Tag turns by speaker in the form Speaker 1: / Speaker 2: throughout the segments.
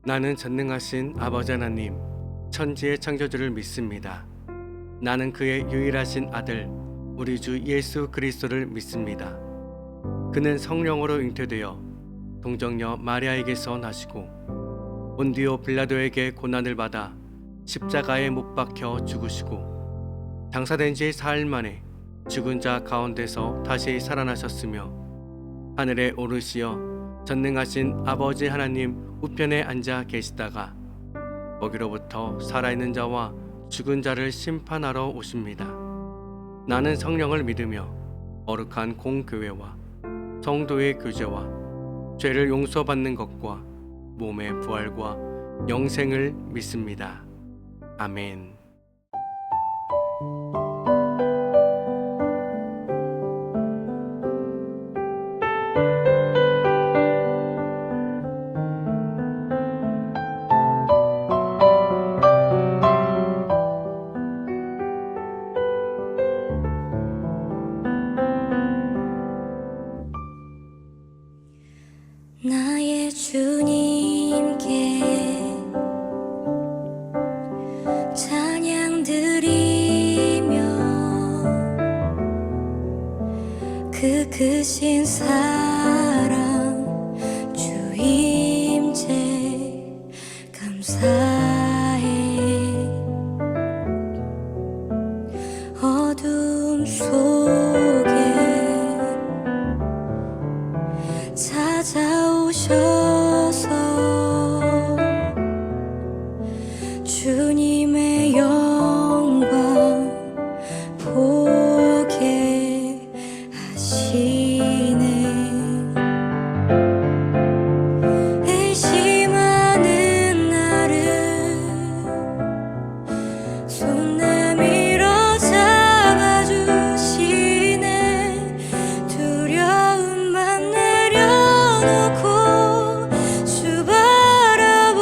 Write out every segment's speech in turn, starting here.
Speaker 1: 나는 전능하신 아버지 하나님, 천지의 창조주를 믿습니다. 나는 그의 유일하신 아들, 우리 주 예수 그리스도를 믿습니다. 그는 성령으로 잉태되어 동정녀 마리아에게서 나시고 본디오 빌라도에게 고난을 받아 십자가에 못 박혀 죽으시고 장사된 지 사흘 만에 죽은 자 가운데서 다시 살아나셨으며 하늘에 오르시어 전능하신 아버지 하나님 우편에 앉아 계시다가 거기로부터 살아있는 자와 죽은 자를 심판하러 오십니다. 나는 성령을 믿으며 거룩한 공교회와 성도의 교제와 죄를 용서받는 것과 몸의 부활과 영생을 믿습니다. 아멘.
Speaker 2: 나의 주님께 찬양 드리며 그 크신 사랑 주임재 감사해. 어둠 속에 찾아오셔서 주님의 영광 보게 하시네. 의심하는 나를 손 내밀어 잡아주시네. 두려움만 내려놓고 주 바라봅니다.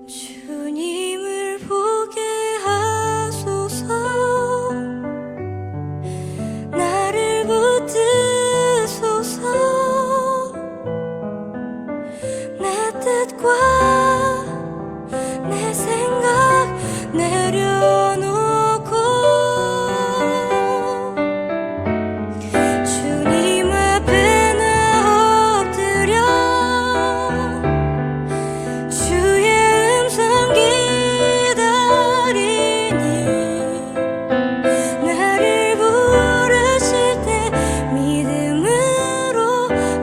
Speaker 2: 주님을 보게 하소서. 나를 붙드소서. 내 뜻과 내 생각 내려놓고 주님 앞에 나 엎드려 주의 음성 기다리니. 나를 부르실 때 믿음으로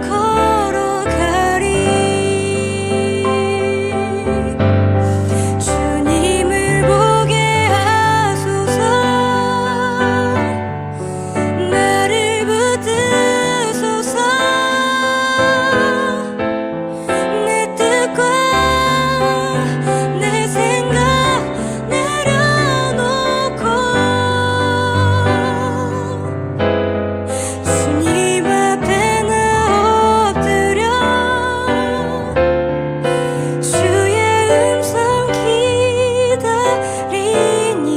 Speaker 2: 걸어가리. 주님을 보게 하소서. 나를 붙드소서. 내 뜻과 내 생각 내려놓고 주님 앞에 나 엎드려 주의 음성 기다리니.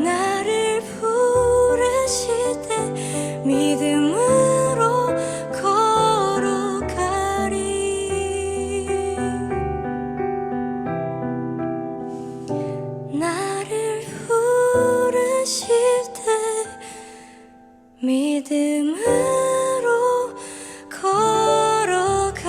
Speaker 2: 나를 부르실 때 믿음으로 걸어가리. 나를 부르실 때 믿음으로 걸어가리.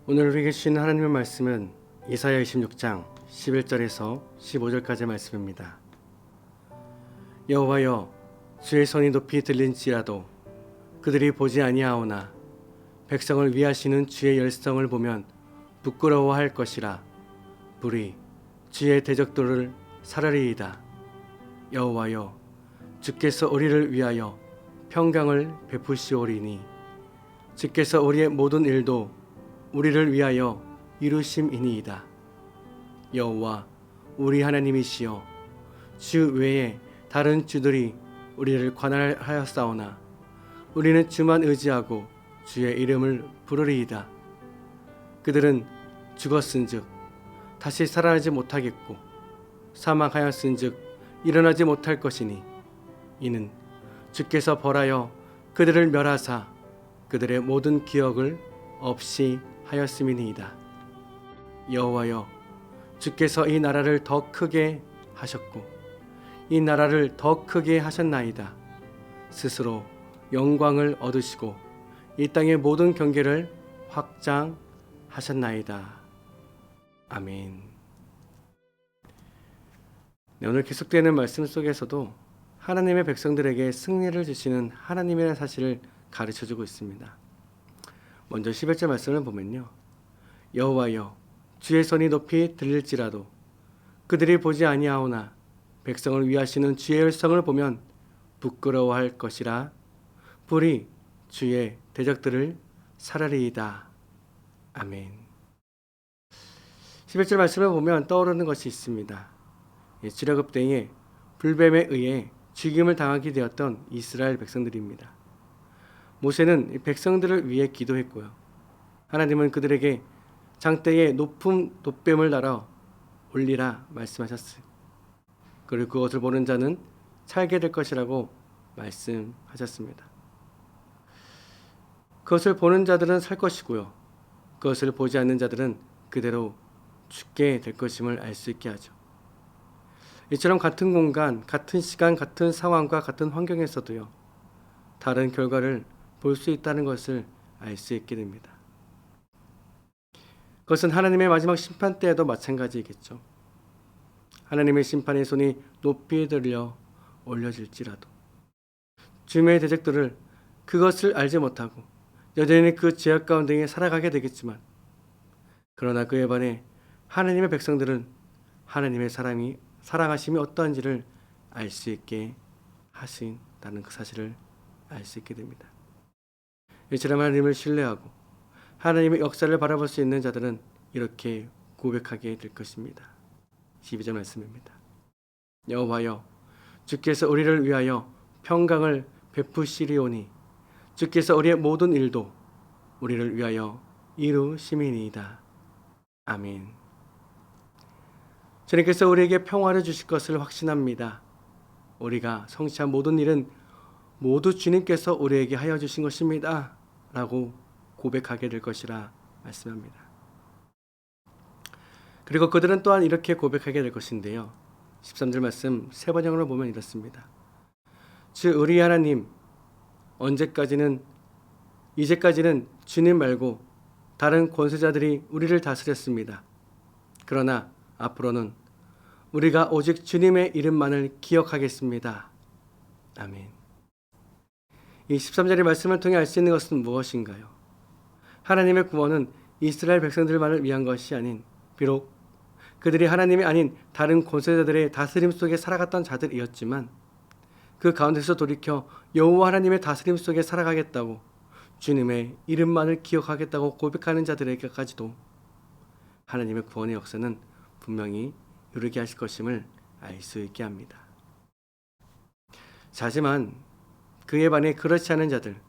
Speaker 1: 오늘 우리에게 주신 하나님의 말씀은 이사야 26장 11절에서 15절까지의 말씀입니다. 여호와여, 주의 손이 높이 들린지라도 그들이 보지 아니하오나 백성을 위하시는 주의 열성을 보면 부끄러워할 것이라. 불이 주의 대적들을 사르리이다. 여호와여, 주께서 우리를 위하여 평강을 베푸시오리니 주께서 우리의 모든 일도 우리를 위하여 이루심이니이다. 여호와 우리 하나님이시여, 주 외에 다른 주들이 우리를 관할하였사오나 우리는 주만 의지하고 주의 이름을 부르리이다. 그들은 죽었은즉 다시 살아나지 못하겠고 사망하였은즉 일어나지 못할 것이니 이는 주께서 벌하여 그들을 멸하사 그들의 모든 기억을 없이 하였음이니이다. 여호와여, 주께서 이 나라를 더 크게 하셨고 이 나라를 더 크게 하셨나이다. 스스로 영광을 얻으시고 이 땅의 모든 경계를 확장하셨나이다. 아멘. 네, 오늘 계속되는 말씀 속에서도 하나님의 백성들에게 승리를 주시는 하나님이라는 사실을 가르쳐주고 있습니다. 먼저 11절 말씀을 보면요, 여호와여, 주의 손이 높이 들릴지라도 그들이 보지 아니하오나 백성을 위하시는 주의 열성을 보면 부끄러워할 것이라. 불이 주의 대적들을 살하리이다. 아멘. 11절 말씀을 보면 떠오르는 것이 있습니다. 지려급 때에 불뱀에 의해 죽임을 당하게 되었던 이스라엘 백성들입니다. 모세는 백성들을 위해 기도했고요, 하나님은 그들에게 장대에 높은 놋뱀을 날아 올리라 말씀하셨어요. 그리고 그것을 보는 자는 살게 될 것이라고 말씀하셨습니다. 그것을 보는 자들은 살 것이고요, 그것을 보지 않는 자들은 그대로 죽게 될 것임을 알 수 있게 하죠. 이처럼 같은 공간, 같은 시간, 같은 상황과 같은 환경에서도요, 다른 결과를 볼 수 있다는 것을 알 수 있게 됩니다. 그것은 하나님의 마지막 심판 때에도 마찬가지이겠죠. 하나님의 심판의 손이 높이 들려 올려질지라도 주님의 대적들을 그것을 알지 못하고 여전히 그 죄악 가운데 살아가게 되겠지만, 그러나 그에 반해 하나님의 백성들은 하나님의 사랑하심이 어떠한지를 알 수 있게 하신다는 그 사실을 알 수 있게 됩니다. 이처럼 하나님을 신뢰하고 하나님의 역사를 바라볼 수 있는 자들은 이렇게 고백하게 될 것입니다. 12절 말씀입니다. 여호와여, 주께서 우리를 위하여 평강을 베푸시리오니 주께서 우리의 모든 일도 우리를 위하여 이루심이니이다. 아멘. 주님께서 우리에게 평화를 주실 것을 확신합니다. 우리가 성취한 모든 일은 모두 주님께서 우리에게 하여 주신 것입니다 라고 고백하게 될 것이라 말씀합니다. 그리고 그들은 또한 이렇게 고백하게 될 것인데요, 13절 말씀 세 번역으로 보면 이렇습니다. 주 우리 하나님, 이제까지는 주님 말고 다른 권세자들이 우리를 다스렸습니다. 그러나 앞으로는 우리가 오직 주님의 이름만을 기억하겠습니다. 아멘. 이 13절의 말씀을 통해 알 수 있는 것은 무엇인가요? 하나님의 구원은 이스라엘 백성들만을 위한 것이 아닌, 비록 그들이 하나님이 아닌 다른 권세자들의 다스림 속에 살아갔던 자들이었지만 그 가운데서 돌이켜 여호와 하나님의 다스림 속에 살아가겠다고 주님의 이름만을 기억하겠다고 고백하는 자들에게까지도 하나님의 구원의 역사는 분명히 이루게 하실 것임을 알 수 있게 합니다. 하지만 그에 반해 그렇지 않은 자들,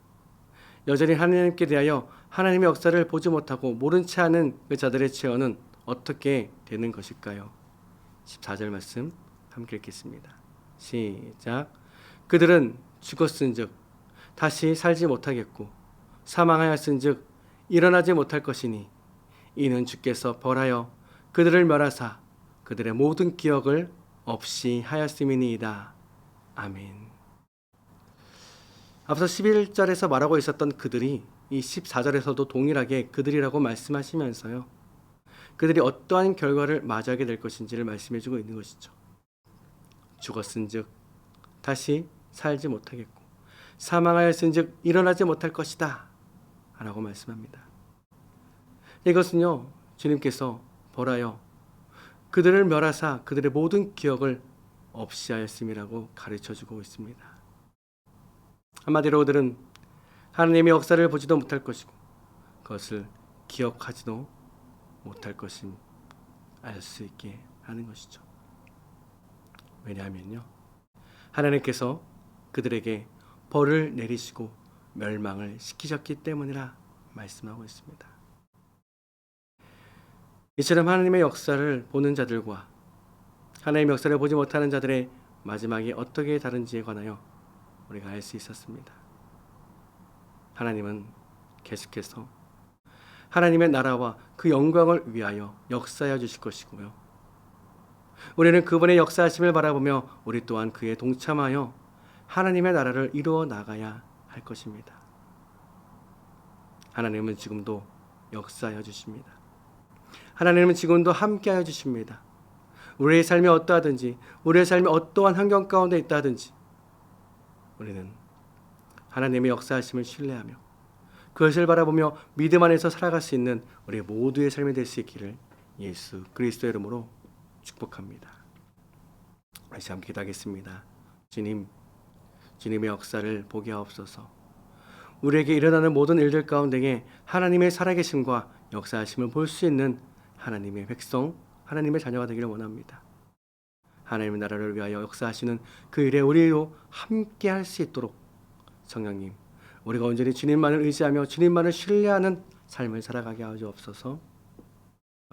Speaker 1: 여전히 하나님께 대하여 하나님의 역사를 보지 못하고 모른 채 하는 그 자들의 처해는 어떻게 되는 것일까요? 14절 말씀 함께 읽겠습니다. 시작. 그들은 죽었은즉 다시 살지 못하겠고 사망하였은즉 일어나지 못할 것이니 이는 주께서 벌하여 그들을 멸하사 그들의 모든 기억을 없이 하였음이니이다. 아멘. 앞서 11절에서 말하고 있었던 그들이 이 14절에서도 동일하게 그들이라고 말씀하시면서요, 그들이 어떠한 결과를 맞이하게 될 것인지를 말씀해주고 있는 것이죠. 죽었은즉 다시 살지 못하겠고 사망하였은즉 일어나지 못할 것이다 라고 말씀합니다. 이것은요, 주님께서 벌하여 그들을 멸하사 그들의 모든 기억을 없이 하였음이라고 가르쳐주고 있습니다. 한마디로 그들은 하나님의 역사를 보지도 못할 것이고 그것을 기억하지도 못할 것임 알 수 있게 하는 것이죠. 왜냐하면요, 하나님께서 그들에게 벌을 내리시고 멸망을 시키셨기 때문이라 말씀하고 있습니다. 이처럼 하나님의 역사를 보는 자들과 하나님의 역사를 보지 못하는 자들의 마지막이 어떻게 다른지에 관하여 우리가 알 수 있었습니다. 하나님은 계속해서 하나님의 나라와 그 영광을 위하여 역사하여 주실 것이고요, 우리는 그분의 역사하심을 바라보며 우리 또한 그에 동참하여 하나님의 나라를 이루어 나가야 할 것입니다. 하나님은 지금도 역사하여 주십니다. 하나님은 지금도 함께하여 주십니다. 우리의 삶이 어떠하든지, 우리의 삶이 어떠한 환경 가운데 있다 하든지 우리는 하나님의 역사하심을 신뢰하며 그것을 바라보며 믿음 안에서 살아갈 수 있는 우리 모두의 삶이 될 수 있기를 예수 그리스도의 이름으로 축복합니다. 다시 함께 기도하겠습니다. 주님, 주님의 역사를 보게 하옵소서. 우리에게 일어나는 모든 일들 가운데에 하나님의 살아계심과 역사하심을 볼 수 있는 하나님의 백성, 하나님의 자녀가 되기를 원합니다. 하나님의 나라를 위하여 역사하시는 그 일에 우리로 함께 할 수 있도록 성령님, 우리가 온전히 주님만을 의지하며 주님만을 신뢰하는 삶을 살아가게 하여 주옵소서.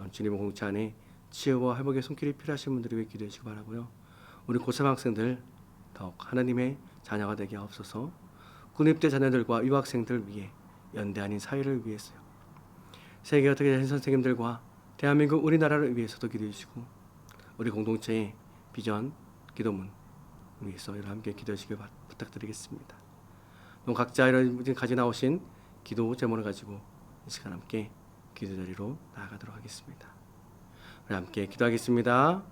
Speaker 1: 주님의 공체 안에 치유와 회복의 손길이 필요하신 분들을 위해 기도해 주시기 바라고요. 우리 고3 학생들 더욱 하나님의 자녀가 되게 하옵소서. 군입대 자녀들과 유학생들 위해 연대 아닌 사회를 위해서요, 세계 어떻게 된 선생님들과 대한민국 우리나라를 위해서도 기도해 주시고 우리 공동체의 비전 기도문 위해서 함께 기도해 주시길 부탁드리겠습니다. 또 각자 이런 가지 나오신 기도 제목을 가지고 이 시간 함께 기도 자리로 나아가도록 하겠습니다. 우리 함께 기도하겠습니다.